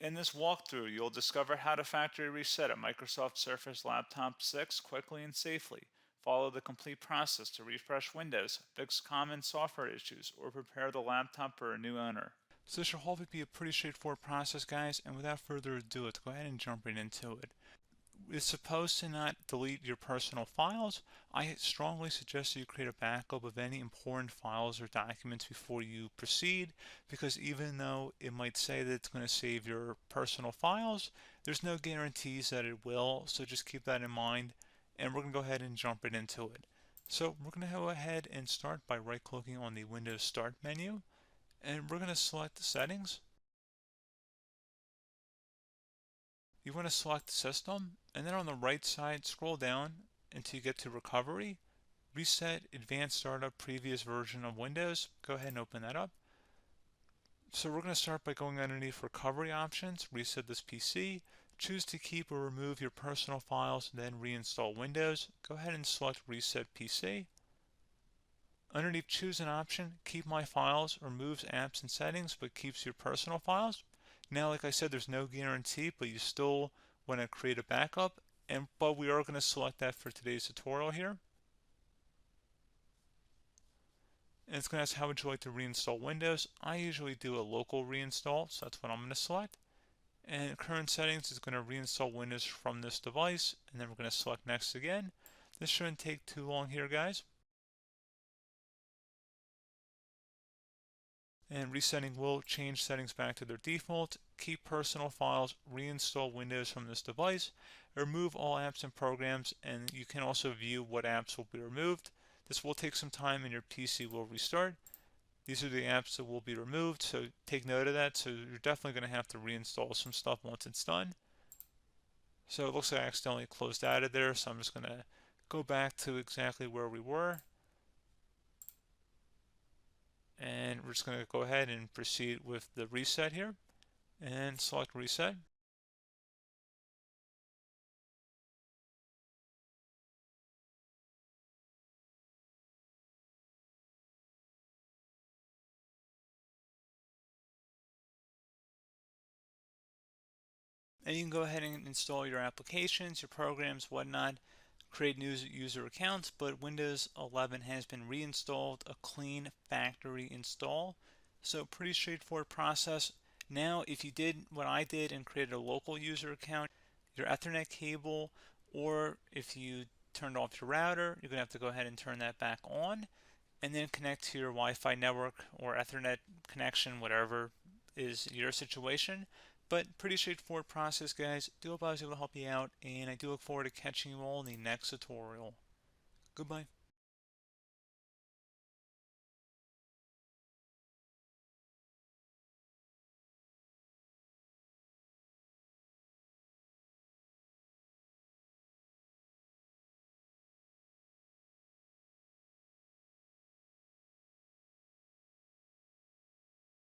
In this walkthrough, you'll discover how to factory reset a Microsoft Surface Laptop 6 quickly and safely. Follow the complete process to refresh Windows, fix common software issues, or prepare the laptop for a new owner. So this should hopefully be a pretty straightforward process, guys, and without further ado, let's go ahead and jump right into it. It's supposed to not delete your personal files. I strongly suggest that you create a backup of any important files or documents before you proceed, because even though it might say that it's going to save your personal files, there's no guarantees that it will, so just keep that in mind, and we're going to go ahead and jump right into it. So we're going to go ahead and start by right-clicking on the Windows Start menu, and we're going to select Settings. You want to select System, and then on the right side, scroll down until you get to Recovery. Reset Advanced Startup Previous Version of Windows. Go ahead and open that up. So we're going to start by going underneath Recovery Options, reset this PC. Choose to keep or remove your personal files, then reinstall Windows. Go ahead and select Reset PC. Underneath Choose an option, Keep My Files removes apps and settings but keeps your personal files. Now, like I said, there's no guarantee, but you still want to create a backup, but we are going to select that for today's tutorial here. And it's going to ask how would you like to reinstall Windows. I usually do a local reinstall, so that's what I'm going to select. And current settings is going to reinstall Windows from this device, and then we're going to select next again. This shouldn't take too long here, guys. And resetting will change settings back to their default, keep personal files, reinstall Windows from this device, remove all apps and programs, and you can also view what apps will be removed. This will take some time and your PC will restart. These are the apps that will be removed, so take note of that. So you're definitely going to have to reinstall some stuff once it's done. So it looks like I accidentally closed out of there, so I'm just going to go back to exactly where we were. And we're just going to go ahead and proceed with the reset here and select reset. And you can go ahead and install your applications, your programs, whatnot, create new user accounts, but Windows 11 has been reinstalled, a clean factory install. So pretty straightforward process. Now, if you did what I did and created a local user account, your Ethernet cable, or if you turned off your router, you're going to have to go ahead and turn that back on, and then connect to your Wi-Fi network or Ethernet connection, whatever is your situation. But pretty straightforward process, guys. Do hope I was able to help you out, and I do look forward to catching you all in the next tutorial. Goodbye.